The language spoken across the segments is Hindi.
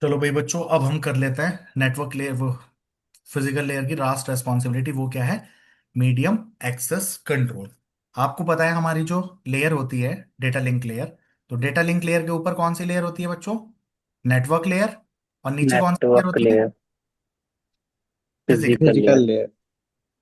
चलो भाई बच्चों, अब हम कर लेते हैं नेटवर्क लेयर, वो फिजिकल लेयर की लास्ट रेस्पॉन्सिबिलिटी। वो क्या है? Medium access control. आपको पता है हमारी जो लेयर होती है डेटा लिंक लेयर, तो डेटा लिंक लेयर के ऊपर कौन सी लेयर होती है बच्चों? Network layer. और नीचे कौन सी लेयर नेटवर्क होती है? Layer. Physical. Physical physical layer. Layer.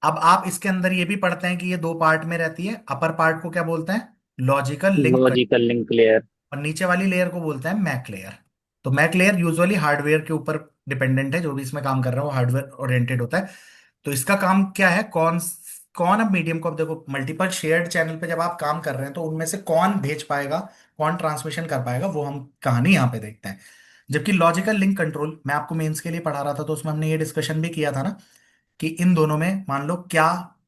अब आप इसके अंदर ये भी पढ़ते हैं कि ये दो पार्ट में रहती है। अपर पार्ट को क्या बोलते हैं? Logical link. Logical link layer. और नीचे वाली लेयर को बोलते हैं मैक लेयर। तो मैक लेयर यूजुअली हार्डवेयर के ऊपर डिपेंडेंट है, जो भी इसमें काम कर रहा है वो हार्डवेयर ओरिएंटेड होता है। तो इसका काम क्या है? कौन कौन अब मीडियम को, अब देखो मल्टीपल शेयर्ड चैनल पे जब आप काम कर रहे हैं तो उनमें से कौन भेज पाएगा, कौन ट्रांसमिशन कर पाएगा, वो हम कहानी यहाँ पे देखते हैं। जबकि लॉजिकल लिंक कंट्रोल मैं आपको मेंस के लिए पढ़ा रहा था, तो उसमें हमने ये डिस्कशन भी किया था ना कि इन दोनों में मान लो क्या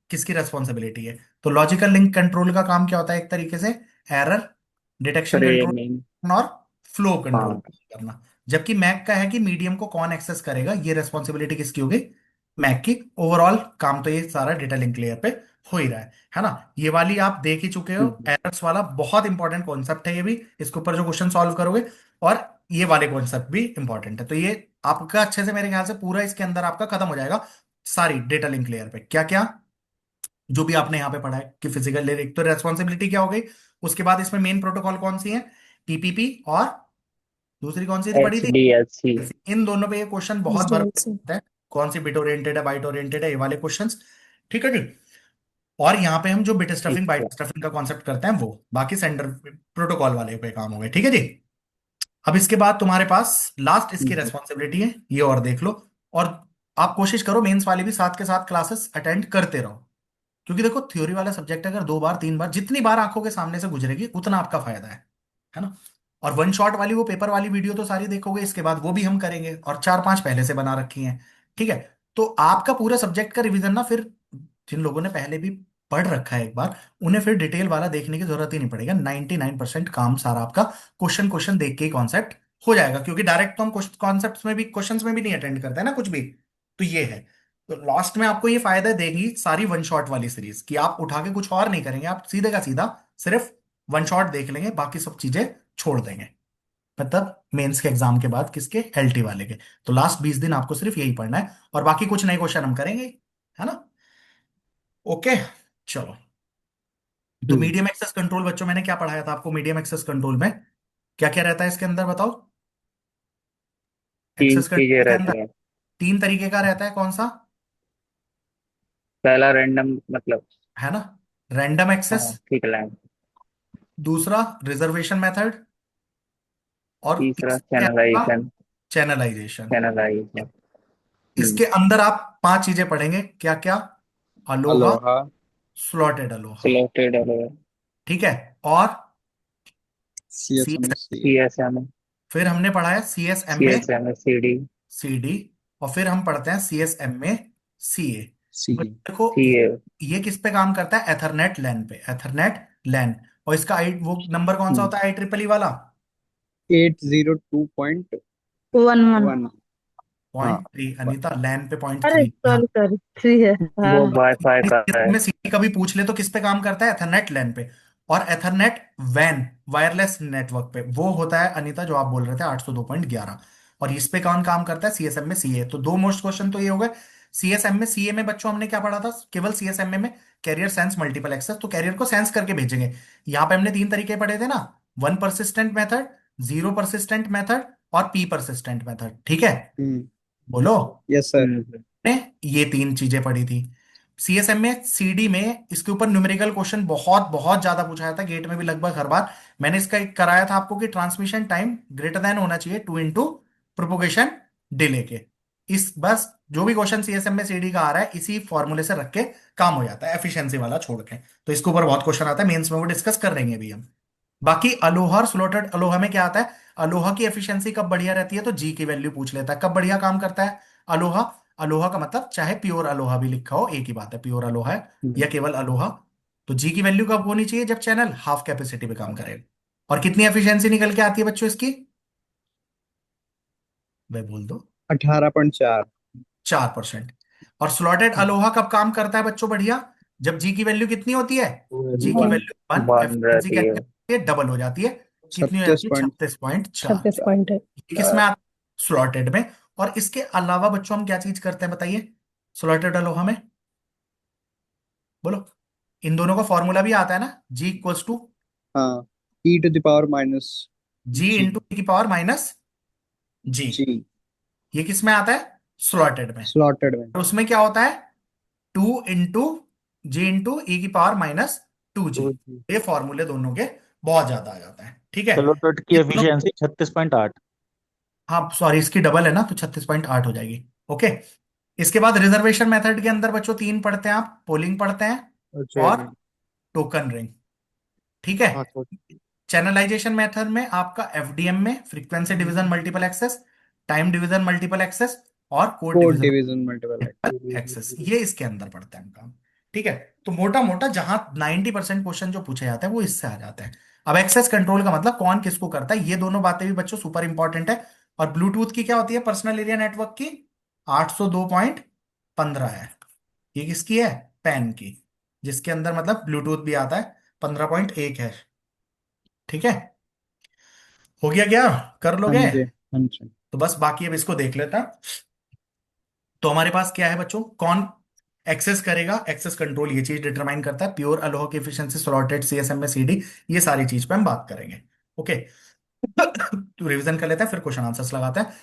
किसकी रेस्पॉन्सिबिलिटी है। तो लॉजिकल लिंक कंट्रोल का काम क्या होता है? एक तरीके से एरर डिटेक्शन फ्रेमिंग। कंट्रोल और फ्लो कंट्रोल हाँ। करना। जबकि मैक का है कि मीडियम को कौन एक्सेस करेगा, ये रेस्पॉन्सिबिलिटी किसकी होगी? मैक की। ओवरऑल काम तो ये सारा डेटा लिंक लेयर पे हो ही रहा है ना? ये वाली आप देख ही चुके हो। हम्म। एरर्स वाला बहुत इंपॉर्टेंट कॉन्सेप्ट है ये भी, इसके ऊपर जो क्वेश्चन सॉल्व करोगे। और ये वाले कॉन्सेप्ट भी इंपॉर्टेंट है। तो ये आपका अच्छे से मेरे ख्याल से पूरा इसके अंदर आपका खत्म हो जाएगा। सारी डेटा लिंक लेयर पे क्या क्या जो भी आपने यहाँ पे पढ़ा है कि फिजिकल लेयर, एक तो रेस्पॉन्सिबिलिटी क्या हो गई। उसके बाद इसमें मेन प्रोटोकॉल कौन सी है? टीपीपी। और दूसरी कौन सी थी पढ़ी एच थी? D L C. इन दोनों पे ये क्वेश्चन बहुत बार SDLC। होता है। कौन सी बिट ओरिएंटेड है, बाइट ओरिएंटेड है, ये वाले क्वेश्चंस। ठीक है जी। और यहाँ पे हम जो बिट ठीक स्टफिंग बाइट है। स्टफिंग का कॉन्सेप्ट करते हैं, वो बाकी सेंडर प्रोटोकॉल वाले पे काम हो गए। ठीक है जी। अब इसके बाद तुम्हारे पास लास्ट इसकी हम्म। रेस्पॉन्सिबिलिटी है, ये और देख लो। और आप कोशिश करो मेंस वाली भी साथ के साथ क्लासेस अटेंड करते रहो। क्योंकि देखो थ्योरी वाला सब्जेक्ट अगर दो बार तीन बार जितनी बार आंखों के सामने से गुजरेगी उतना आपका फायदा है ना? और वन शॉट वाली वो पेपर वाली वीडियो तो सारी देखोगे, इसके बाद वो भी हम करेंगे, और चार पांच पहले से बना रखी हैं। ठीक है। तो आपका पूरा सब्जेक्ट का रिवीजन ना फिर, जिन लोगों ने पहले भी पढ़ रखा है एक बार, उन्हें फिर डिटेल वाला देखने की जरूरत ही नहीं पड़ेगा। 99% काम सारा आपका क्वेश्चन क्वेश्चन देख के ही कॉन्सेप्ट हो जाएगा, क्योंकि डायरेक्ट तो हम कॉन्सेप्ट्स में भी, क्वेश्चंस में भी नहीं अटेंड करते हैं ना कुछ भी। तो ये है। तो लास्ट में आपको ये फायदा देगी सारी वन शॉट वाली सीरीज, कि आप उठा के कुछ और नहीं करेंगे, आप सीधे का सीधा सिर्फ वन शॉट देख लेंगे, बाकी सब चीजें छोड़ देंगे। मतलब मेंस के एग्जाम के बाद किसके? एलटी वाले के। तो लास्ट 20 दिन आपको सिर्फ यही पढ़ना है, और बाकी कुछ नए क्वेश्चन हम करेंगे ही, है ना? ओके। चलो। तो हम्म। मीडियम एक्सेस कंट्रोल बच्चों, मैंने क्या पढ़ाया था आपको मीडियम एक्सेस कंट्रोल में? क्या क्या रहता है इसके अंदर बताओ? तीन एक्सेस चीजें कंट्रोल के अंदर रहती हैं। तीन तरीके का रहता है, कौन सा? पहला रैंडम मतलब। है ना? Random access. हाँ ठीक है। दूसरा रिजर्वेशन मेथड। और तीसरा तीसरा क्या होगा? चैनलाइजेशन। चैनलाइजेशन। चैनलाइजेशन। इसके अंदर आप पांच चीजें पढ़ेंगे, क्या क्या? ALOHA, ALOHA. Slotted ALOHA. Slotted. ठीक है। और C S, CSMC। C S M. फिर हमने पढ़ा है C S M C A S M C D. C D. और फिर हम पढ़ते हैं सी एस एम ए सी ए। सी। देखो सी ए। ये किस पे काम करता है? एथरनेट लैन पे, एथरनेट लैन। और इसका आई वो नंबर कौन सा होता है आई ट्रिपल ई वाला? 802.1। 1 1। हाँ। 0.3 अनीता, लैन पे पॉइंट अरे थ्री सॉरी सॉरी, थ्री है। हाँ वो हाँ। वाईफाई का है। में सीटी का भी पूछ ले तो किस पे काम करता है? एथरनेट लैन पे। और एथरनेट वैन, वायरलेस नेटवर्क पे, वो होता है अनीता जो आप बोल रहे थे 802.11। और इस पे कौन काम करता है? सीएसएम में सीए। तो दो मोस्ट क्वेश्चन तो ये हो गए। सीएसएम में सीए में बच्चों हमने क्या पढ़ा था? केवल सीएसएम में कैरियर सेंस मल्टीपल एक्सेस, तो कैरियर को सेंस करके भेजेंगे। यहाँ पे हमने तीन तरीके पढ़े थे ना, one persistent method, zero persistent method, और पी परसिस्टेंट मेथड। ठीक है? हम्म। बोलो। Yes sir. ने ये तीन चीजें पढ़ी थी। सीएसएम में सीडी में इसके ऊपर न्यूमेरिकल क्वेश्चन बहुत बहुत ज्यादा पूछाया था, गेट में भी लगभग हर बार। मैंने इसका एक कराया था आपको कि ट्रांसमिशन टाइम ग्रेटर देन होना चाहिए 2 प्रोपोगेशन डिले के। इस बस जो भी क्वेश्चन सीएसएम में सीडी का आ रहा है इसी फॉर्मूले से रख के काम हो जाता है, एफिशिएंसी वाला छोड़ के। तो इसके ऊपर बहुत क्वेश्चन आता है मेंस में, वो डिस्कस कर लेंगे अभी हम। बाकी अलोहा और स्लोटेड अलोहा में क्या आता है? अलोहा की एफिशिएंसी कब बढ़िया रहती है तो जी की वैल्यू पूछ लेता है, कब बढ़िया काम करता है अलोहा। अलोहा का मतलब चाहे प्योर अलोहा भी लिखा हो एक ही बात है, प्योर अलोहा है या केवल अलोहा। तो जी की वैल्यू कब होनी चाहिए? जब चैनल हाफ कैपेसिटी पे काम करेगा। और कितनी एफिशिएंसी निकल के आती है बच्चों इसकी? वह बोल दो। 18.4। 4%। और स्लॉटेड अलोहा कब काम करता है बच्चों बढ़िया? जब जी की वैल्यू कितनी होती है? जी की वन। वैल्यू 1, बन एफिशिएंसी रहती कैसे है। होती है? डबल हो जाती है। कितनी हो छत्तीस जाती है? पॉइंट 36.4। 26 पॉइंट है। किस में आता है? स्लॉटेड में। और इसके अलावा बच्चों हम क्या चीज करते हैं बताइए, स्लॉटेड अलोहा में, बोलो। इन दोनों का फॉर्मूला भी आता है ना, जी इक्वल्स टू हाँ, जी जी। इंटू की पावर माइनस जी। जी। ये किस में आता है, स्लॉटेड में। स्लॉटेड में। और उसमें क्या होता है, 2 इंटू जी इंटू ई की पावर माइनस 2 जी। तो जी। ये फॉर्मूले दोनों के बहुत ज्यादा आ जाता है, ठीक है। सेलोटेट की ये दोनों, एफिशिएंसी 36.8। हाँ सॉरी, इसकी डबल है ना, तो 36.8 हो जाएगी। ओके। इसके बाद रिजर्वेशन मेथड के अंदर बच्चों तीन पढ़ते हैं आप, पोलिंग पढ़ते हैं अच्छा और जी। टोकन रिंग, ठीक है। हाँ तो चैनलाइजेशन मेथड में आपका एफडीएम में frequency division multiple access, time division multiple access और code code division division multiple. Access, ये इसके अंदर पड़ता है हम काम, ठीक है। तो मोटा मोटा जहां 90% क्वेश्चन जो पूछे जाते हैं वो इससे आ जाते हैं। अब एक्सेस कंट्रोल का मतलब कौन किसको करता है, ये दोनों बातें भी बच्चों सुपर इंपॉर्टेंट है। और ब्लूटूथ की क्या होती है पर्सनल एरिया नेटवर्क की, 802.15 है। ये किसकी है, पैन की, जिसके अंदर मतलब ब्लूटूथ भी आता है, 15.1 है, ठीक है। हो गया क्या, कर हाँ लोगे। जी, हाँ जी। तो बस बाकी अब इसको देख लेता। तो हमारे पास क्या है बच्चों, कौन एक्सेस करेगा, एक्सेस कंट्रोल ये चीज डिटरमाइन करता है, प्योर अलोहा की एफिशिएंसी, स्लॉटेड, सीएसएम में सीडी, ये सारी चीज पे हम बात करेंगे। ओके। तो रिवीजन कर लेते हैं फिर क्वेश्चन आंसर्स लगाते हैं।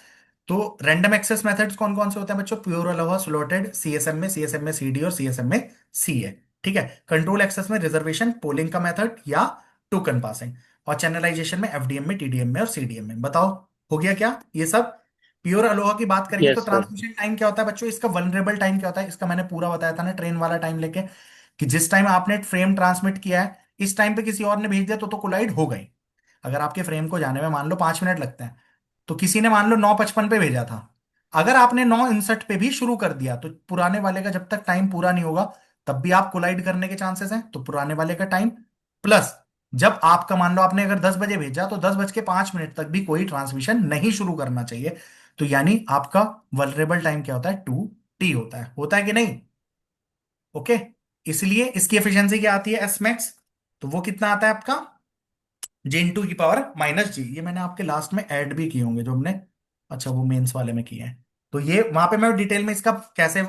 तो रैंडम एक्सेस मेथड्स कौन कौन से होते हैं बच्चों, प्योर अलोहा, स्लॉटेड, सीएसएम में सीडी और सीएसएम में सी है, ठीक है। कंट्रोल एक्सेस में रिजर्वेशन, पोलिंग का मेथड या टोकन पासिंग। और चैनलाइजेशन में एफडीएम में, टीडीएम में और सीडीएम में। बताओ हो गया क्या ये सब। प्योर अलोहा की बात करेंगे तो यस सर। ट्रांसमिशन टाइम क्या होता है बच्चों, इसका वनरेबल टाइम क्या होता है, इसका मैंने पूरा बताया था ना ट्रेन वाला टाइम लेके, कि जिस टाइम आपने फ्रेम ट्रांसमिट किया है इस टाइम पे किसी और ने भेज दिया तो कोलाइड हो गई। अगर आपके फ्रेम को जाने में मान लो 5 मिनट लगते हैं, तो किसी ने मान लो 9:55 पे भेजा था, अगर आपने 9:59 पे भी शुरू कर दिया तो पुराने वाले का जब तक टाइम पूरा नहीं होगा तब भी आप कोलाइड करने के चांसेस हैं। तो पुराने वाले का टाइम प्लस, जब आपका मान लो आपने अगर 10 बजे भेजा तो 10:05 तक भी कोई ट्रांसमिशन नहीं शुरू करना चाहिए। तो यानी आपका वल्नरेबल टाइम क्या होता है, 2T होता है कि नहीं। ओके। इसलिए इसकी एफिशिएंसी क्या आती है, एस मैक्स। तो वो कितना आता है आपका, J × की पावर माइनस जी। ये मैंने आपके लास्ट में ऐड भी किए होंगे जो हमने, अच्छा वो मेंस वाले में किए हैं। तो ये वहां पे मैं डिटेल में इसका कैसे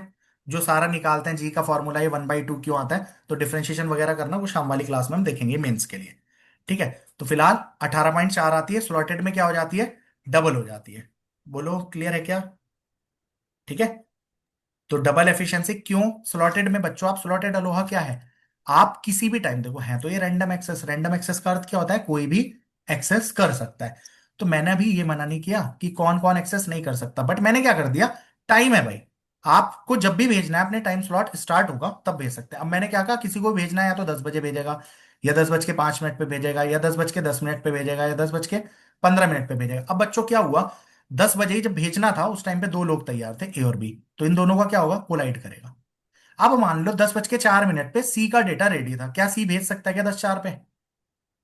जो सारा निकालते हैं जी का फॉर्मूला, ये 1/2 क्यों आता है, तो डिफरेंशिएशन वगैरह करना वो शाम वाली क्लास में हम देखेंगे मेंस के लिए, ठीक है। तो फिलहाल 18.4 आती है, स्लॉटेड में क्या हो जाती है, डबल हो जाती है। बोलो क्लियर है क्या, ठीक है। तो डबल एफिशिएंसी क्यों स्लॉटेड में बच्चों, आप स्लॉटेड अलोहा क्या है, आप किसी भी टाइम देखो है तो ये रैंडम एक्सेस, रैंडम एक्सेस का अर्थ क्या होता है, कोई भी एक्सेस कर सकता है। तो मैंने अभी ये मना नहीं किया कि कौन कौन एक्सेस नहीं कर सकता, बट मैंने क्या कर दिया, टाइम है भाई, आपको जब भी भेजना है अपने टाइम स्लॉट स्टार्ट होगा तब भेज सकते हैं। अब मैंने क्या कहा, किसी को भेजना है या तो 10 बजे भेजेगा, या 10:05 पे भेजेगा, या 10:10 पे भेजेगा, या 10:15 पे भेजेगा। अब बच्चों क्या हुआ, 10 बजे ही जब भेजना था उस टाइम पे दो लोग तैयार थे, ए और बी, तो इन दोनों का क्या होगा, कोलाइड करेगा। अब मान लो 10:04 पे सी का डेटा रेडी था, क्या सी भेज सकता है क्या 10:04 पे,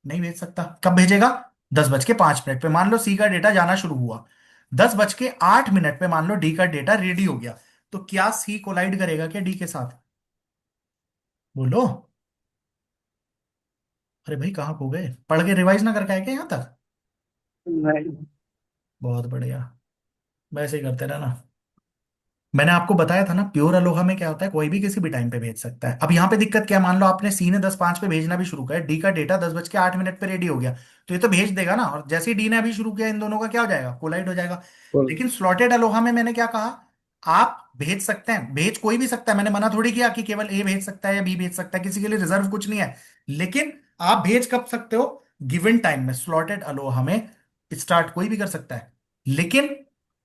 नहीं भेज सकता। कब भेजेगा, 10:05 पे। मान लो सी का डेटा जाना शुरू हुआ, 10:08 पे मान लो डी का डेटा रेडी हो गया, तो क्या सी कोलाइड करेगा क्या डी के साथ, बोलो। अरे भाई कहाँ खो गए, पढ़ के रिवाइज ना करके आए क्या यहाँ तक, नहीं। बहुत बढ़िया, वैसे ही करते रहना। मैंने आपको बताया था ना प्योर अलोहा में क्या होता है, कोई भी किसी भी टाइम पे भेज सकता है। अब यहाँ पे दिक्कत क्या है, मान लो आपने सी ने 10:05 पे भेजना भी शुरू किया, डी का डेटा 10:08 पे रेडी हो गया, तो ये तो भेज देगा ना, और जैसे ही डी ने अभी शुरू किया इन दोनों का क्या हो जाएगा, कोलाइड हो जाएगा। बोल। लेकिन स्लॉटेड अलोहा में मैंने क्या कहा, आप भेज सकते हैं, भेज कोई भी सकता है, मैंने मना थोड़ी किया कि केवल ए भेज सकता है या बी भेज सकता है, किसी के लिए रिजर्व कुछ नहीं है। लेकिन आप भेज कब सकते हो, गिवन टाइम में, स्लॉटेड अलोहा में स्टार्ट कोई भी कर सकता है, लेकिन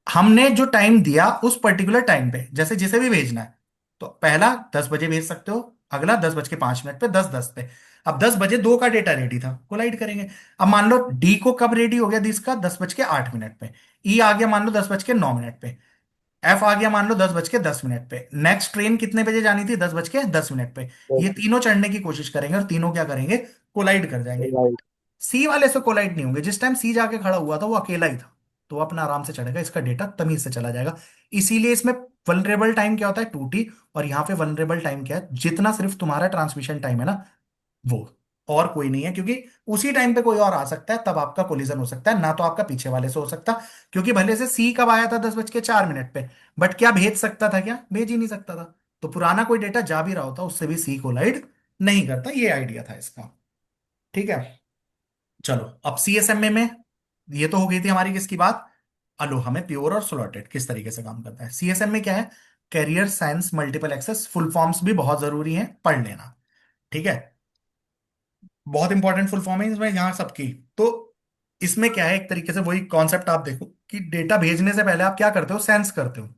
हमने जो टाइम दिया उस पर्टिकुलर टाइम पे, जैसे जिसे भी भेजना है, तो पहला 10 बजे भेज सकते हो, अगला 10:05 पे, 10:10 पे। अब 10 बजे दो का डेटा रेडी था, कोलाइड करेंगे। अब मान लो डी को कब रेडी हो गया दिस का, 10:08 पे। ई आ गया मान लो 10:09 पे। एफ आ गया मान लो 10:10 पे। नेक्स्ट ट्रेन कितने बजे जानी थी, 10:10 पे। ये तीनों चढ़ने की कोशिश करेंगे और तीनों क्या करेंगे, कोलाइड कर जाएंगे। राइट। सी वाले से कोलाइड नहीं होंगे, जिस टाइम सी जाके खड़ा हुआ था वो अकेला ही था, तो वो अपना आराम से चढ़ेगा, इसका डेटा तमीज से चला जाएगा। इसीलिए इसमें वनरेबल टाइम क्या होता है, 2T। और यहाँ पे वनरेबल टाइम क्या है, जितना सिर्फ तुम्हारा ट्रांसमिशन टाइम है ना वो। और कोई नहीं है, क्योंकि उसी टाइम पे कोई और आ सकता है, तब आपका कोलिजन हो सकता है, ना तो आपका पीछे वाले से हो सकता। क्योंकि भले से सी कब आया था 10:04 पे, बट क्या भेज सकता था? क्या भेज ही नहीं सकता था। तो पुराना कोई डेटा जा भी रहा होता, उससे भी सी कोलाइड नहीं करता। ये आइडिया था इसका। ठीक है, चलो अब सीएसएमए में ये तो हो गई थी हमारी किसकी बात, अलोहा में प्योर और स्लॉटेड किस तरीके से काम करता है। सीएसएम में क्या है, carrier science multiple access, full forms भी बहुत जरूरी है पढ़ लेना। ठीक है, बहुत इंपॉर्टेंट फुल फॉर्म है इसमें यहाँ सबकी। तो इसमें क्या है, एक तरीके से वही कॉन्सेप्ट आप देखो कि डेटा भेजने से पहले आप क्या करते हो, सेंस करते हो।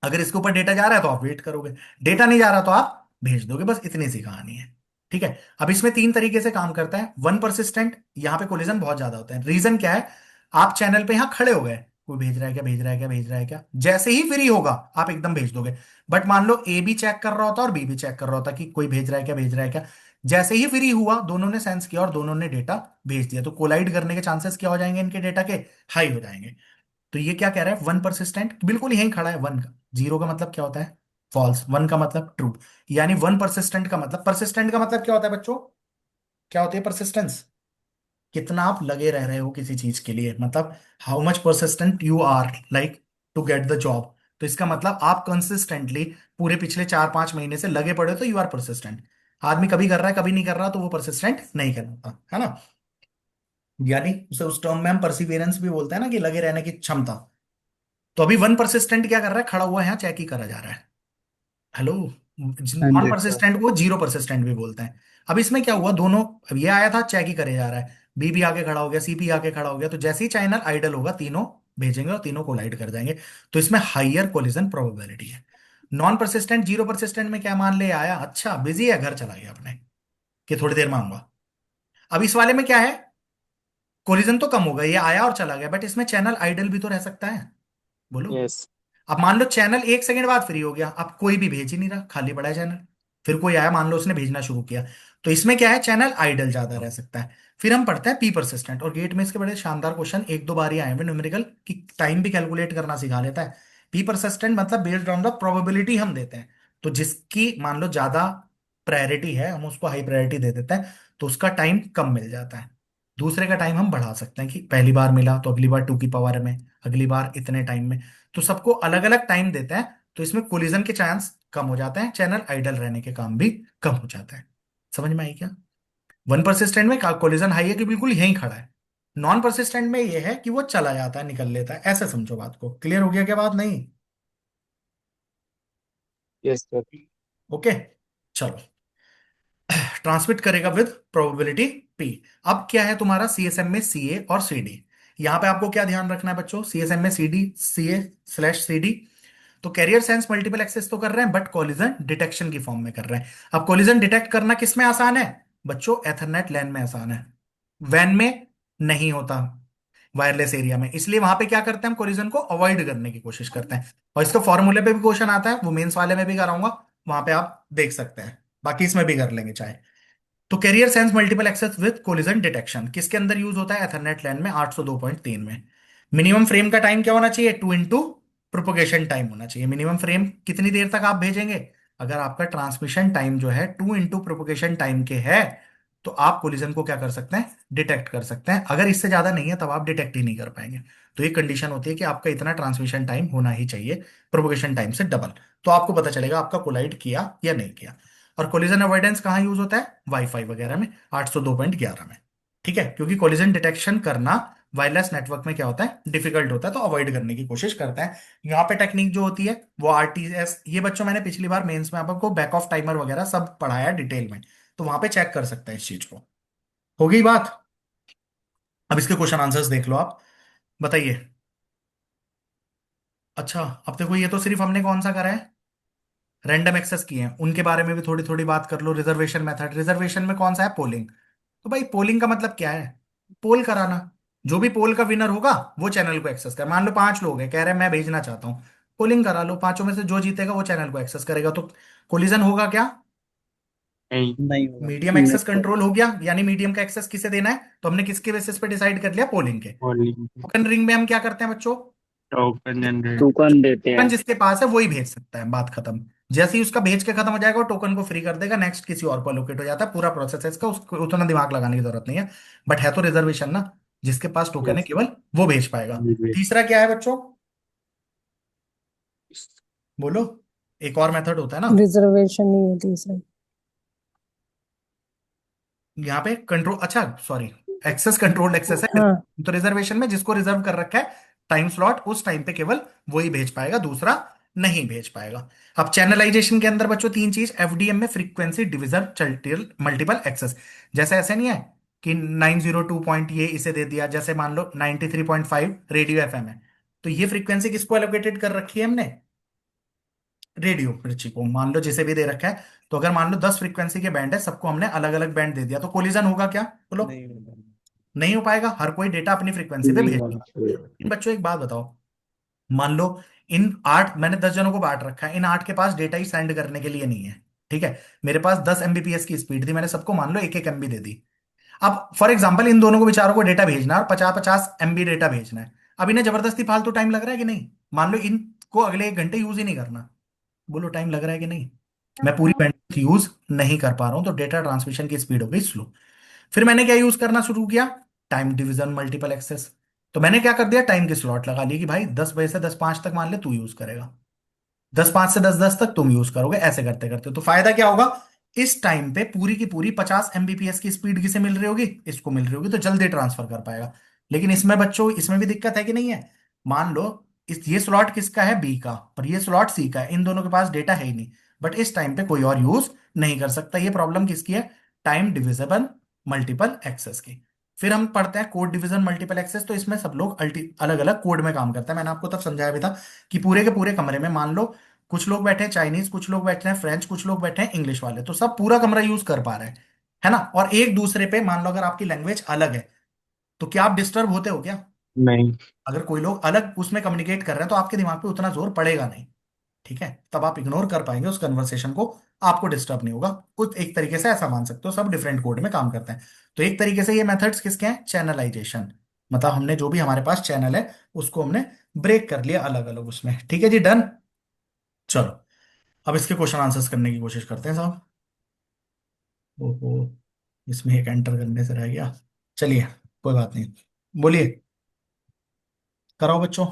अगर इसके ऊपर डेटा जा रहा है तो आप वेट करोगे, डेटा नहीं जा रहा तो आप भेज दोगे, बस इतनी सी कहानी है। ठीक है, अब इसमें तीन तरीके से काम करता है। वन परसिस्टेंट, यहाँ पे कोलिजन बहुत ज्यादा होता है। रीजन क्या है, आप चैनल पे यहाँ खड़े हो गए, कोई भेज रहा है क्या, भेज रहा है क्या, भेज रहा है क्या, जैसे ही फ्री होगा आप एकदम भेज दोगे। बट मान लो ए भी चेक कर रहा होता और बी भी चेक कर रहा होता कि कोई भेज रहा है क्या, भेज रहा है क्या। जैसे ही फ्री हुआ, दोनों ने सेंस किया और दोनों ने डेटा भेज दिया, तो कोलाइड करने के चांसेस क्या हो जाएंगे इनके डेटा के, हाई हो जाएंगे। तो ये क्या कह रहा है, वन परसिस्टेंट बिल्कुल यहीं खड़ा है। वन का, जीरो का मतलब क्या होता है, फॉल्स, वन का मतलब ट्रू। यानी वन परसिस्टेंट का मतलब, परसिस्टेंट का मतलब क्या होता है बच्चों, क्या होती है परसिस्टेंस, कितना आप लगे रह रहे हो किसी चीज के लिए, मतलब how much persistent you are like to get the job. तो इसका मतलब आप कंसिस्टेंटली पूरे पिछले 4-5 महीने से लगे पड़े हो, तो यू आर परसिस्टेंट। आदमी कभी कर रहा है कभी नहीं कर रहा, तो वो परसिस्टेंट नहीं कहलाता है ना। यानी उसे उस टर्म में हम परसिवियरेंस भी बोलते हैं ना, कि लगे रहने की क्षमता। तो अभी वन परसिस्टेंट क्या कर रहा है, खड़ा हुआ है यहाँ, चेक ही करा जा रहा है। हेलो, हाँ नॉन जी सर। परसिस्टेंट को जीरो परसिस्टेंट भी बोलते हैं। अब इसमें क्या हुआ, दोनों, अब ये आया था चेक ही करे जा रहा है, बी भी आके खड़ा हो गया, सी भी आके खड़ा हो गया, तो जैसे ही चाइनल आइडल होगा तीनों भेजेंगे और तीनों कोलाइड कर जाएंगे। तो इसमें हाइयर कोलिजन प्रोबेबिलिटी है। नॉन परसिस्टेंट, जीरो परसिस्टेंट में क्या मान ले आया, अच्छा बिजी है, घर चला गया अपने, कि थोड़ी देर में आऊंगा। अब इस वाले में क्या है, कोलिजन तो कम होगा, ये आया और चला गया, बट इसमें चैनल आइडल भी तो रह सकता है। बोलो। Yes. अब मान लो चैनल 1 सेकंड बाद फ्री हो गया, अब कोई भी भेज ही नहीं रहा, खाली पड़ा है चैनल। फिर कोई आया, मान लो उसने भेजना शुरू किया, तो इसमें क्या है, चैनल आइडल ज्यादा रह सकता है। फिर हम पढ़ते हैं पी परसिस्टेंट, और गेट में इसके बड़े शानदार क्वेश्चन एक दो बार ही आए हुए न्यूमेरिकल, कि टाइम भी कैलकुलेट करना सिखा लेता है। पी परसिस्टेंट मतलब बेस्ड ऑन द प्रोबेबिलिटी हम देते हैं। तो जिसकी मान लो ज्यादा प्रायोरिटी है, हम उसको हाई प्रायोरिटी दे देते हैं, तो उसका टाइम कम मिल जाता है। दूसरे का टाइम हम बढ़ा सकते हैं, कि पहली बार मिला तो अगली बार 2 की पावर में, अगली बार इतने टाइम में। तो सबको अलग अलग टाइम देते हैं, तो इसमें कोलिजन के चांस कम हो जाते हैं, चैनल आइडल रहने के काम भी कम हो जाता है। समझ में आई क्या। वन परसिस्टेंट में कोलिजन हाई है कि बिल्कुल यहीं खड़ा है। नॉन परसिस्टेंट में यह है कि वो चला जाता है, निकल लेता है, ऐसे समझो बात को। क्लियर हो गया क्या बात, नहीं? Yes, sir. ओके, चलो। ट्रांसमिट करेगा विद प्रोबेबिलिटी पी। अब क्या है तुम्हारा सीएसएम में सीए और सीडी। यहां पे आपको क्या ध्यान रखना है बच्चों, सीएसएम में सीडी, सीए/सीडी, तो कैरियर सेंस मल्टीपल एक्सेस तो कर रहे हैं, बट कोलिजन डिटेक्शन की फॉर्म में कर रहे हैं। अब कोलिजन डिटेक्ट करना किस में आसान है बच्चों, एथरनेट लैन में आसान है, वैन में नहीं होता, वायरलेस एरिया में। इसलिए वहां पे क्या करते हैं, हम कोलिजन को अवॉइड करने की कोशिश करते हैं। और इसका फॉर्मूले पे भी क्वेश्चन आता है, वो मेंस वाले में भी कराऊंगा, वहां पे आप देख सकते हैं, बाकी इसमें भी कर लेंगे चाहे। तो carrier sense multiple access with collision detection किसके अंदर यूज होता है, एथरनेट लैन में 802.3 में। मिनिमम फ्रेम का टाइम क्या होना चाहिए, 2 इंटू प्रोपोगेशन टाइम होना चाहिए। मिनिमम फ्रेम कितनी देर तक आप भेजेंगे, अगर आपका ट्रांसमिशन टाइम जो है 2 इंटू प्रोपोगेशन टाइम के है, तो आप कोलिजन को क्या कर सकते हैं, डिटेक्ट कर सकते हैं। अगर इससे ज्यादा नहीं है तब आप डिटेक्ट ही नहीं कर पाएंगे। तो ये कंडीशन होती है कि आपका इतना ट्रांसमिशन टाइम होना ही चाहिए, प्रोपोगेशन टाइम से डबल, तो आपको पता चलेगा आपका कोलाइड किया या नहीं किया। और कोलिजन अवॉइडेंस कहाँ यूज होता है, वाईफाई वगैरह में, 802.11 में। ठीक है, क्योंकि कोलिजन डिटेक्शन करना वायरलेस नेटवर्क में क्या होता है, डिफिकल्ट होता है, तो अवॉइड करने की कोशिश करते हैं। यहाँ पे टेक्निक जो होती है वो आरटीएस, ये बच्चों मैंने पिछली बार मेंस में आपको बैक ऑफ टाइमर वगैरह सब पढ़ाया डिटेल में, तो वहां पे चेक कर सकते हैं इस चीज को। हो गई बात। अब इसके क्वेश्चन आंसर्स देख लो आप, बताइए। अच्छा, अब देखो ये तो सिर्फ हमने कौन सा करा है, रैंडम एक्सेस किए हैं, उनके बारे में भी थोड़ी थोड़ी बात कर लो। रिजर्वेशन मेथड, रिजर्वेशन में कौन सा है, पोलिंग। तो भाई पोलिंग का मतलब क्या है, पोल कराना। जो भी पोल का विनर होगा वो चैनल को एक्सेस कर, मान लो 5 लोग हैं, कह रहे हैं मैं भेजना चाहता हूँ, पोलिंग करा लो, पांचों में से जो जीतेगा वो चैनल को एक्सेस करेगा। तो कोलिजन होगा क्या, नहीं. नहीं होगा। मीडियम एक्सेस कंट्रोल हो गया। यानी मीडियम का एक्सेस किसे देना है, तो हमने किसके बेसिस पे डिसाइड कर लिया, पोलिंग के। Only टोकन रिंग में हम क्या करते हैं बच्चों, token generate. टोकन देते टोकन हैं। जिसके पास है वही भेज सकता है, बात खत्म। जैसे ही उसका भेज के खत्म हो जाएगा वो टोकन को फ्री कर देगा, नेक्स्ट किसी और को एलोकेट हो जाता है, पूरा प्रोसेस है इसका, उसको उतना दिमाग लगाने की जरूरत नहीं है। बट है तो रिजर्वेशन ना, जिसके पास टोकन है यस। केवल वो भेज पाएगा। तीसरा क्या है बच्चों, बोलो। एक और मेथड होता है ना, रिजर्वेशन नहीं है तीसरा। यहाँ पे कंट्रोल, अच्छा सॉरी, एक्सेस, कंट्रोल्ड एक्सेस है। हाँ। तो रिजर्वेशन में जिसको रिजर्व कर रखा है टाइम स्लॉट, उस टाइम पे केवल वही भेज पाएगा, दूसरा नहीं भेज पाएगा। अब चैनलाइजेशन के अंदर बच्चों तीन चीज, एफडीएम में फ्रीक्वेंसी डिविजन मल्टीपल एक्सेस। जैसे ऐसे नहीं है कि 902 पॉइंट ये इसे दे दिया, जैसे मान लो 93.5 रेडियो एफएम है, तो ये फ्रीक्वेंसी किसको एलोकेटेड कर रखी है हमने, रेडियो मिर्ची को, मान लो जिसे भी दे रखा है। तो अगर मान लो 10 फ्रीक्वेंसी के बैंड है, सबको हमने अलग अलग बैंड दे दिया, तो कोलिजन होगा क्या, बोलो। नहीं होगा। नहीं हो पाएगा, हर कोई डेटा अपनी फ्रीक्वेंसी पे नहीं भेजेगा। होना चाहिए। इन बच्चों एक बात बताओ, मान लो इन 8, मैंने 10 जनों को बांट रखा है, इन 8 के पास डेटा ही सेंड करने के लिए नहीं है, ठीक है। मेरे पास 10 एमबीपीएस की स्पीड थी, मैंने सबको मान लो एक एक एमबी दे दी। अब फॉर एग्जाम्पल इन दोनों को बेचारों को डेटा भेजना है और 50-50 एमबी डेटा भेजना है। अब इन्हें जबरदस्ती फालतू टाइम लग रहा है कि नहीं, मान लो इनको अगले 1 घंटे यूज ही नहीं करना, बोलो टाइम लग रहा है कि नहीं। मैं पूरी बैंडविड्थ यूज नहीं कर पा रहा हूं, तो डेटा ट्रांसमिशन की स्पीड हो गई स्लो। फिर मैंने क्या यूज करना शुरू किया, टाइम डिवीजन मल्टीपल एक्सेस। तो मैंने क्या कर दिया, टाइम की स्लॉट लगा ली कि भाई 10 बजे से 10:05 तक मान ले तू यूज करेगा, 10:05 से 10:10 तक तुम यूज करोगे, ऐसे करते करते। तो फायदा क्या होगा, इस टाइम पे पूरी की पूरी 50 एमबीपीएस की स्पीड किसे मिल रही होगी, इसको मिल रही होगी, तो जल्दी ट्रांसफर कर पाएगा। लेकिन इसमें बच्चों, इसमें भी दिक्कत है कि नहीं है। मान लो इस ये स्लॉट किसका है, बी का, पर ये स्लॉट सी का है, इन दोनों के पास डेटा है ही नहीं, बट इस टाइम पे कोई और यूज नहीं कर सकता। ये प्रॉब्लम किसकी है, टाइम डिविजिबल मल्टीपल एक्सेस की। फिर हम पढ़ते हैं कोड डिवीजन मल्टीपल एक्सेस, तो इसमें सब लोग अलग अलग कोड में काम करते हैं। मैंने आपको तब समझाया भी था कि पूरे के पूरे कमरे में मान लो कुछ लोग बैठे हैं चाइनीज, कुछ लोग बैठे हैं फ्रेंच, कुछ लोग बैठे हैं इंग्लिश वाले, तो सब पूरा कमरा यूज कर पा रहे हैं, है ना। और एक दूसरे पे मान लो अगर आपकी लैंग्वेज अलग है, तो क्या आप डिस्टर्ब होते हो क्या, नहीं। अगर कोई लोग अलग उसमें कम्युनिकेट कर रहे हैं तो आपके दिमाग पे उतना जोर पड़ेगा नहीं, ठीक है, तब आप इग्नोर कर पाएंगे उस कन्वर्सेशन को, आपको डिस्टर्ब नहीं होगा। कुछ एक तरीके से ऐसा मान सकते हो, सब डिफरेंट कोड में काम करते हैं। तो एक तरीके से ये मेथड्स किसके हैं, चैनलाइजेशन, मतलब हमने जो भी हमारे पास चैनल है उसको हमने ब्रेक कर लिया अलग अलग उसमें, ठीक है जी, डन। चलो अब इसके क्वेश्चन आंसर्स करने की कोशिश करते हैं साहब। ओहो, इसमें एक एंटर करने से रह गया, चलिए कोई बात नहीं, बोलिए, कराओ बच्चों।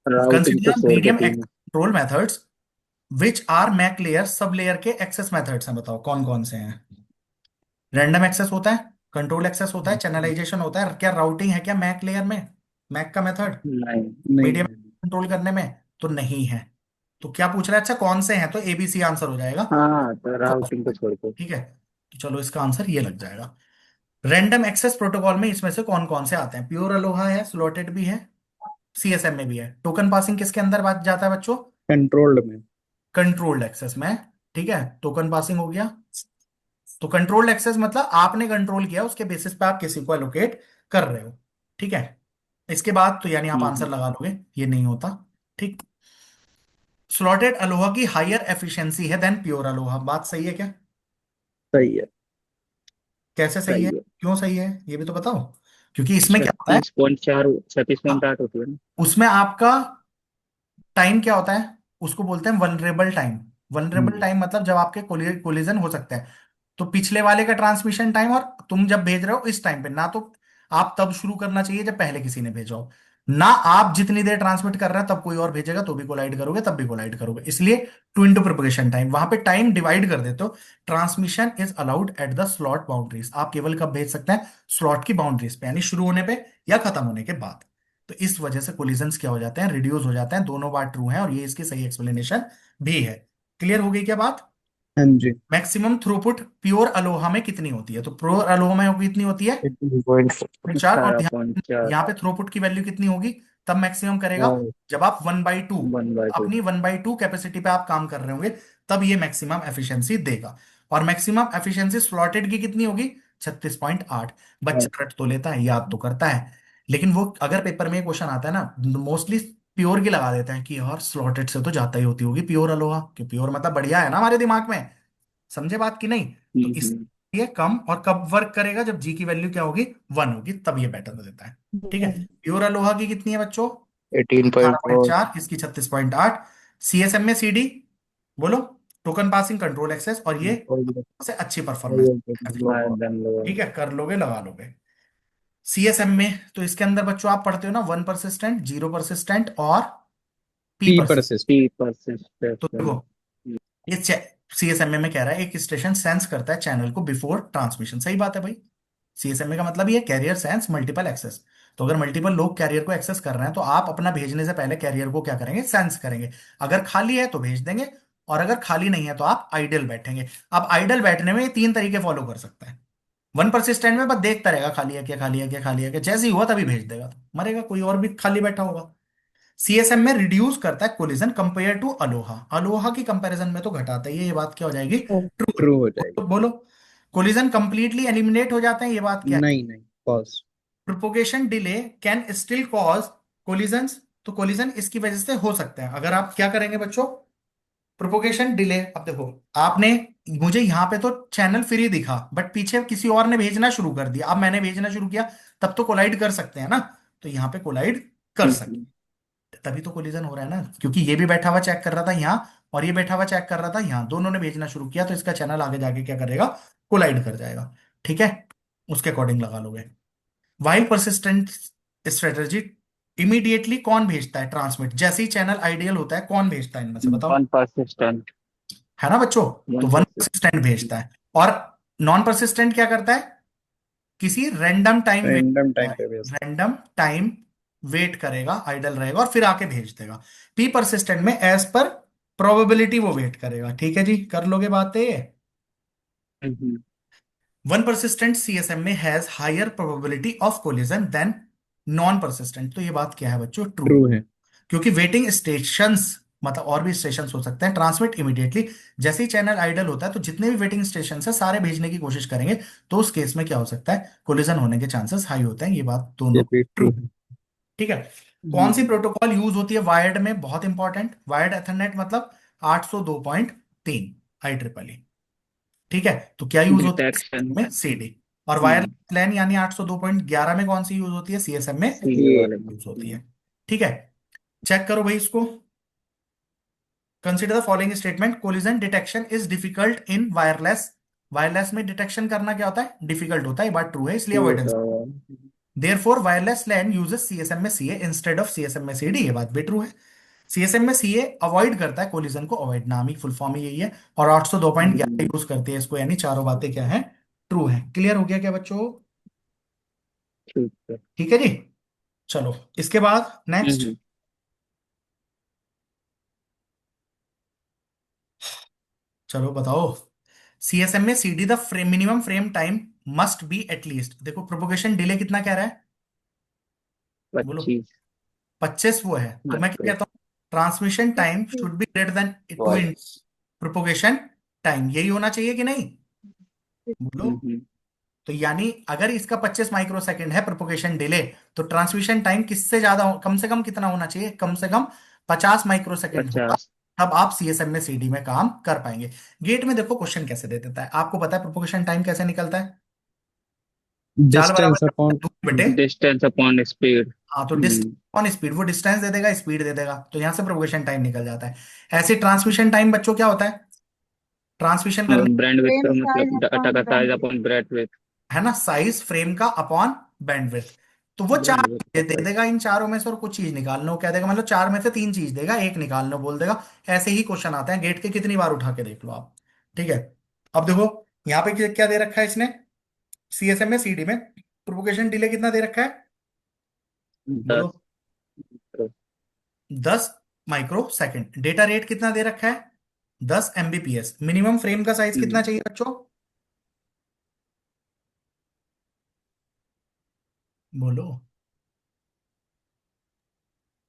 राउटिंग तो कंसिडर छोड़ दो मीडियम तीन। Control methods which are MAC layer sub layer के एक्सेस मेथड्स हैं, बताओ कौन कौन से हैं। रैंडम एक्सेस होता है, कंट्रोल एक्सेस होता है, चैनलाइजेशन होता है, क्या राउटिंग है क्या मैक लेयर में, मैक का मेथड नहीं। नहीं मीडियम है। कंट्रोल करने में, तो नहीं है। तो क्या पूछ रहा है, अच्छा कौन से हैं, तो एबीसी आंसर हो जाएगा। हाँ, तो कौन राउटिंग से तो हैं? छोड़ दो। ठीक है, तो चलो इसका आंसर ये लग जाएगा। रैंडम एक्सेस प्रोटोकॉल में इसमें से कौन कौन से आते हैं, प्योर अलोहा है, स्लॉटेड भी है, सीएसएम में भी है। टोकन पासिंग किसके अंदर बात जाता है बच्चों, कंट्रोल्ड में। कंट्रोल्ड एक्सेस में, ठीक है, टोकन पासिंग हो गया। तो कंट्रोल्ड एक्सेस मतलब आपने कंट्रोल किया, उसके बेसिस पे आप किसी को एलोकेट कर रहे हो, ठीक है। इसके बाद तो यानी आप आंसर हम्म। लगा लोगे, ये नहीं होता, ठीक। स्लॉटेड अलोहा की हायर एफिशिएंसी है देन प्योर अलोहा, बात सही है क्या, सही है। कैसे सही है, सही है। क्यों सही है ये भी तो बताओ। क्योंकि इसमें क्या होता है, 36.4, 36.8 होती है ना। उसमें आपका टाइम क्या होता है, उसको बोलते हैं वनरेबल टाइम। वनरेबल हम्म। टाइम मतलब जब आपके कोलिजन हो सकता है, तो पिछले वाले का ट्रांसमिशन टाइम और तुम जब भेज रहे हो इस टाइम पे, ना तो आप तब शुरू करना चाहिए जब पहले किसी ने भेजा हो, ना आप जितनी देर ट्रांसमिट कर रहे हैं तब कोई और भेजेगा तो भी कोलाइड करोगे, तब भी कोलाइड करोगे, इसलिए टू इंटू प्रोपगेशन टाइम, वहां पे टाइम डिवाइड कर देते हो। Transmission is allowed at the slot boundaries, आप केवल कब भेज सकते हैं, स्लॉट की बाउंड्रीज पे, यानी शुरू होने पे या खत्म होने के बाद। तो इस वजह से कोलिजन्स क्या हो जाते हैं, रिड्यूस हो जाते हैं, दोनों बात ट्रू है और ये इसकी सही एक्सप्लेनेशन भी है। क्लियर हो गई क्या बात। हाँ जी। मैक्सिमम थ्रूपुट प्योर अलोहा में कितनी होती है, तो प्योर अलोहा में कितनी होती है, 4। और अठारह ध्यान, पॉइंट चार यहाँ पे थ्रूपुट की वैल्यू कितनी होगी, तब मैक्सिमम करेगा और जब आप 1/2, 1/2। अपनी 1/2 कैपेसिटी पे आप काम कर रहे होंगे, तब ये मैक्सिमम एफिशिएंसी देगा। और मैक्सिमम एफिशिएंसी स्लॉटेड की कितनी होगी, 36.8। बच्चा रट तो लेता है, याद तो करता है, लेकिन वो अगर पेपर में क्वेश्चन आता है ना, मोस्टली प्योर की लगा देते हैं कि यार स्लॉटेड से तो जाता ही होती होगी प्योर अलोहा, कि प्योर मतलब बढ़िया है ना हमारे दिमाग में, समझे बात की नहीं। तो इस ये कम, और कब वर्क करेगा, जब जी की वैल्यू क्या होगी, 1 होगी, तब ये बेटर हो देता है, ठीक है। प्योर अलोहा की कितनी है बच्चों, एटीन अठारह पॉइंट पॉइंट फोर चार इसकी 36.8। सीएसएम में सीडी, बोलो, टोकन पासिंग कंट्रोल एक्सेस, और ये और सबसे अच्छी परफॉर्मेंस। ठीक है, कर लोगे, लगा लोगे। सीएसएम में तो इसके अंदर बच्चों आप पढ़ते हो ना, वन परसिस्टेंट, जीरो परसिस्टेंट और P P persistent. Persist. P तो persistent। देखो, ये सीएसएमए में कह रहा है एक स्टेशन सेंस करता है चैनल को बिफोर ट्रांसमिशन, सही बात है भाई। सीएसएमए का मतलब ये कैरियर सेंस मल्टीपल एक्सेस। तो अगर मल्टीपल लोग कैरियर को एक्सेस कर रहे हैं तो आप अपना भेजने से पहले कैरियर को क्या करेंगे, सेंस करेंगे। अगर खाली है तो भेज देंगे, और अगर खाली नहीं है तो आप आइडल बैठेंगे। अब आइडल बैठने में ये तीन तरीके फॉलो कर सकता है। वन परसिस्टेंट में बस देखता रहेगा खाली है क्या, खाली है क्या, खाली है क्या, जैसे ही हुआ तभी भेज देगा, मरेगा, कोई और भी खाली बैठा होगा। सीएसएम में रिड्यूस करता है collision compare to ALOHA, ALOHA की कंपैरिजन में तो घटाता ही है, ये बात क्या हो जाएगी, ट्रू है। ट्रू हो जाएगी। तो बोलो, कोलिजन कंप्लीटली एलिमिनेट हो जाते हैं, ये बात क्या है। नहीं नहीं, false. Propagation delay can still cause collisions, तो कोलिजन इसकी वजह से हो सकता है। अगर आप क्या करेंगे बच्चों, प्रोपोगेशन डिले, अब देखो, आपने, मुझे यहाँ पे तो चैनल फ्री दिखा, बट पीछे किसी और ने भेजना शुरू कर दिया, अब मैंने भेजना शुरू किया, तब तो कोलाइड कर सकते हैं ना। तो यहाँ पे कोलाइड कर सकते, हम्म। तभी तो कोलिजन हो रहा है ना, क्योंकि ये भी बैठा हुआ चेक कर रहा था यहाँ, और ये बैठा हुआ चेक कर रहा था यहाँ, दोनों ने भेजना शुरू किया, तो इसका चैनल आगे जाके क्या करेगा, कोलाइड कर जाएगा। ठीक है, उसके अकॉर्डिंग लगा लोगे। वाइल परसिस्टेंट स्ट्रेटजी, इमीडिएटली कौन भेजता है ट्रांसमिट, जैसे ही चैनल आइडियल होता है कौन भेजता है इनमें से बताओ। One persistent। है ना बच्चों, तो One वन persistent। परसिस्टेंट भेजता है। और नॉन परसिस्टेंट क्या करता है, किसी रैंडम टाइम वेट रैंडम करता टाइम है, पे भेज। रैंडम टाइम वेट करेगा, आइडल रहेगा, और फिर आके भेज देगा। पी परसिस्टेंट में एज पर प्रोबेबिलिटी वो वेट करेगा। ठीक है जी, कर लोगे बातें। हम्म। वन परसिस्टेंट सीएसएम में has higher probability of collision than non persistent, तो ये बात क्या है बच्चों, ट्रू। ट्रू है। क्योंकि वेटिंग स्टेशंस, मतलब और भी स्टेशंस हो सकते हैं, ट्रांसमिट इमीडिएटली, जैसे ही चैनल आइडल होता है तो जितने भी वेटिंग स्टेशन है सारे भेजने की कोशिश करेंगे। तो उस केस में क्या हो सकता है, कोलिजन होने के चांसेस हाई होते हैं, ये बात ये दोनों भी ट्रू। ट्रू है। ठीक है। कौन सी हम्म। प्रोटोकॉल यूज होती है वायर्ड में, बहुत इंपॉर्टेंट, वायर्ड एथरनेट मतलब 802.3 आई ट्रिपल ई। ठीक है, तो क्या यूज होता डिटेक्शन। है में, सीडी। और हम्म। वायरलेस लैन यानी 802.11 में कौन सी यूज होती है, सीएसएम में सी ये वाले में। यूज होती है। ठीक है, चेक करो भाई इसको। Consider the following statement, collision detection is difficult in wireless, wireless में डिटेक्शन करना क्या होता है, डिफिकल्ट होता है, ये बात ट्रू है, इसलिए सी अवॉइडेंस। होता देयरफॉर वायरलेस लैन यूजेस सीएसएम में सीए इंस्टेड ऑफ सीएसएम में सीडी, ये बात भी ट्रू है। सीएसएम में सीए अवॉइड करता है कोलिजन को, अवॉइड नाम ही फुल फॉर्म ही यही है, और 802.11 है। यूज करते हैं इसको, यानी चारों बातें क्या है, ट्रू है। क्लियर हो गया क्या बच्चों। ठीक है। ठीक है जी, चलो इसके बाद नेक्स्ट। हम्म। चलो बताओ, सीएसएम में CD the frame minimum frame time must be at least, देखो प्रोपोगेशन डिले कितना कह रहा है, बोलो। 25 25 वो है, तो मैं क्या माइक्रो। कहता हूँ, transmission time should be greater than two in propagation time, यही होना चाहिए कि नहीं, बोलो। हम्म। तो यानी अगर इसका 25 माइक्रो सेकेंड है प्रोपोगेशन डिले, तो ट्रांसमिशन टाइम किससे ज्यादा कम से कम कितना होना चाहिए, कम से कम 50 माइक्रो सेकेंड होगा, 50। तब आप सीएसएम में सीडी में काम कर पाएंगे। गेट में देखो क्वेश्चन कैसे दे देता है, आपको पता है प्रोपोगेशन टाइम कैसे निकलता है, चाल डिस्टेंस बराबर अपॉन। दूर बेटे। Distance upon speed. हाँ, तो डिस्टेंस हम्म। ऑन स्पीड, वो डिस्टेंस दे देगा, स्पीड दे देगा, तो यहां से प्रोपोगेशन टाइम निकल जाता है। ऐसे ट्रांसमिशन टाइम बच्चों क्या होता है, ट्रांसमिशन करने, ब्रांड विड्थ का फ्रेम साइज मतलब डाटा अपॉन का size bandwidth. Upon bread width. है ना, साइज फ्रेम का अपॉन बैंडविड्थ। तो वो चार ब्रांड विड्थ का चीजें दे साइज। देगा, इन चारों में से और कुछ चीज निकालना, वो कह देगा मतलब चार में से तीन चीज देगा, एक निकालना बोल देगा। ऐसे ही क्वेश्चन आते हैं गेट के, कितनी बार उठा के देख लो आप। ठीक है, अब देखो यहाँ पे क्या क्या दे रखा है इसने, सीएसएम में सीडी में प्रोपोगेशन डिले कितना दे रखा है, बोलो। 10 micro. 10 micro second. Data rate कितना दे रखा है, 10 MBPS। मिनिमम फ्रेम का साइज कितना चाहिए बच्चों, बोलो।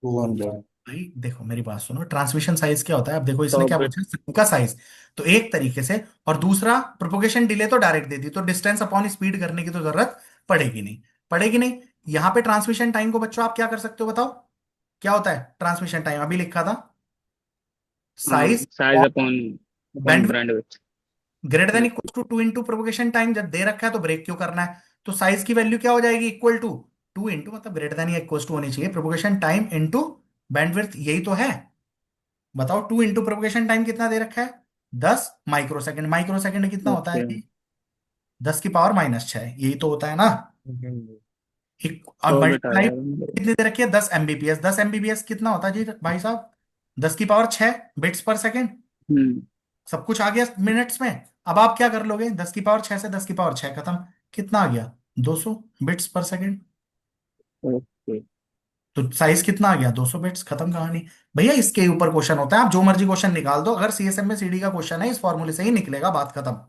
200। भाई देखो मेरी बात सुनो, ट्रांसमिशन साइज क्या होता है, अब देखो इसने 100 क्या बिट। पूछा, फ्रेम का साइज, तो एक तरीके से, और दूसरा प्रोपोगेशन डिले तो डायरेक्ट दे दी, तो डिस्टेंस अपॉन स्पीड करने की तो जरूरत पड़ेगी नहीं, पड़ेगी नहीं। यहां पे ट्रांसमिशन टाइम को बच्चों आप क्या कर सकते हो बताओ, क्या होता है ट्रांसमिशन टाइम, अभी लिखा था, हाँ, size size upon upon bandwidth bandwidth. Greater than equal to 2 into propagation time, जब दे रखा है तो ब्रेक क्यों करना है, तो साइज की वैल्यू क्या हो जाएगी, इक्वल टू 2 इंटू, मतलब ग्रेटर देन या इक्वल टू होनी चाहिए प्रोपोगेशन टाइम इंटू बैंडविड्थ, यही तो है। बताओ, 2 इंटू प्रोपगेशन टाइम कितना दे रखा है? 10 माइक्रोसेकंड। माइक्रोसेकंड कितना होता है ओके। जी? 10 की पावर -6, यही तो होता है ना। एक और 100 बिट आ मल्टीप्लाई जाएगा मेरे कितनी दे रखी है? 10 MBPS। 10 MBPS कितना होता है जी भाई साहब? 10 की पावर 6 बिट्स पर सेकेंड। को। हम्म। सब कुछ आ गया मिनट्स में। अब आप क्या कर लोगे? 10 की पावर 6 से 10 की पावर 6 खत्म। कितना आ गया? 200 बिट्स पर सेकेंड। ओके। तो साइज कितना आ गया? 200 बिट्स। खत्म कहानी। भैया इसके ऊपर क्वेश्चन होता है, आप जो मर्जी क्वेश्चन निकाल दो, अगर सीएसएम में सीडी का क्वेश्चन है इस फॉर्मूले से ही निकलेगा, बात खत्म।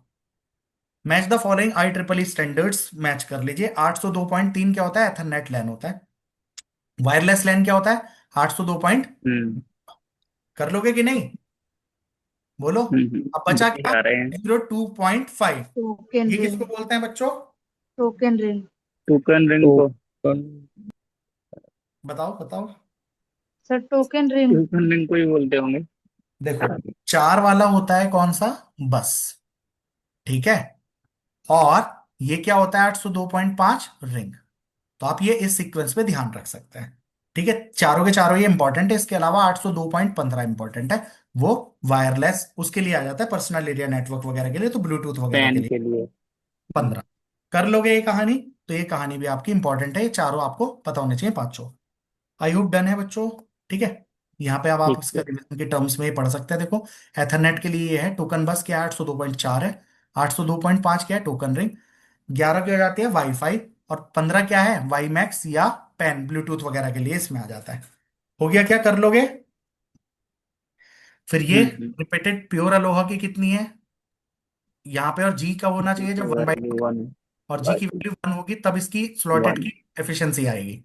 Match the following IEEE standards, match कर लीजिए। 802.3 क्या होता है? एथरनेट लैन होता है। वायरलेस लैन क्या होता है? 802 पॉइंट। हम्म। कर लोगे कि नहीं? बोलो। अब बचा लिखे क्या? जा रहे हैं। 02.5। टोकन ये रिंग। किसको बोलते हैं बच्चों? Token ring. टोकन रिंग को। टोकन बताओ बताओ। Sir token ring. Token ring को ही बोलते होंगे। देखो, चार वाला होता है कौन सा? बस। ठीक है। और ये क्या होता है? 802.5 रिंग। तो आप ये इस सीक्वेंस पे ध्यान रख सकते हैं। ठीक है, चारों के चारों ये इंपॉर्टेंट है। इसके अलावा 802.15 इंपॉर्टेंट है। वो वायरलेस उसके लिए आ जाता है, पर्सनल एरिया नेटवर्क वगैरह के लिए, तो ब्लूटूथ वगैरह के फैन लिए। के लिए। 15। कर लोगे ये कहानी? तो ये कहानी भी आपकी इंपॉर्टेंट है, ये चारों आपको पता होने चाहिए, पांचों। आई होप डन है बच्चों। ठीक है। यहाँ पे अब आप ठीक इसका है। रिवीजन के टर्म्स में ही पढ़ सकते हैं। देखो, एथरनेट के लिए ये है टोकन बस, क्या है? 802.4 है। 802.5 क्या है? Token ring. 11 क्या हो जाती है? वाईफाई। और 15 क्या है? वाई मैक्स या पेन, ब्लूटूथ वगैरह के लिए इसमें आ जाता है। हो गया? क्या कर लोगे? फिर ये हम्म। रिपीटेड प्योर अलोहा की कितनी है? यहाँ पे और जी का होना चाहिए जब वन बाई वैल्यू 1 और जी बाई की वैल्यू 1 होगी तब इसकी स्लॉटेड 1। की एफिशिएंसी आएगी।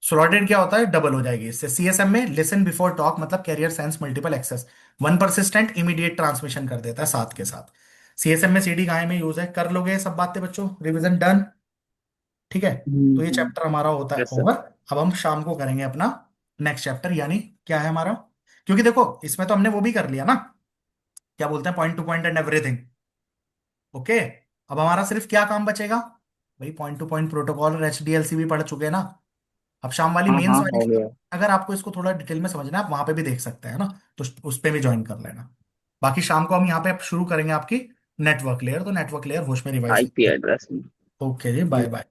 स्लॉटेड क्या होता है? डबल हो जाएगी इससे। सीएसएम में लिसन बिफोर टॉक मतलब carrier sense multiple access. One persistent immediate transmission कर देता है साथ के साथ। सीएसएम में सीडी गाय में यूज है। कर लोगे ये सब बातें बच्चों? Revision done. ठीक है। तो ये हम्म। चैप्टर हमारा होता है यस सर। ओवर। अब हम शाम को करेंगे अपना नेक्स्ट चैप्टर, यानी क्या है हमारा? क्योंकि देखो, इसमें तो हमने वो भी कर लिया ना, क्या बोलते हैं, point two point and everything. Okay. अब हमारा सिर्फ क्या काम बचेगा? भाई पॉइंट टू पॉइंट प्रोटोकॉल और एचडीएलसी भी पढ़ चुके हैं ना। अब शाम वाली हाँ मेंस हाँ वाली हो गया। अगर आपको इसको थोड़ा डिटेल में समझना है, आप वहां पे भी देख सकते हैं ना। तो उस पे भी ज्वाइन कर लेना। बाकी शाम को हम यहाँ पे अब शुरू करेंगे आपकी नेटवर्क लेयर। तो नेटवर्क लेयर होश में रिवाइज आईपी करेंगे। एड्रेस। ओके जी, बाय बाय।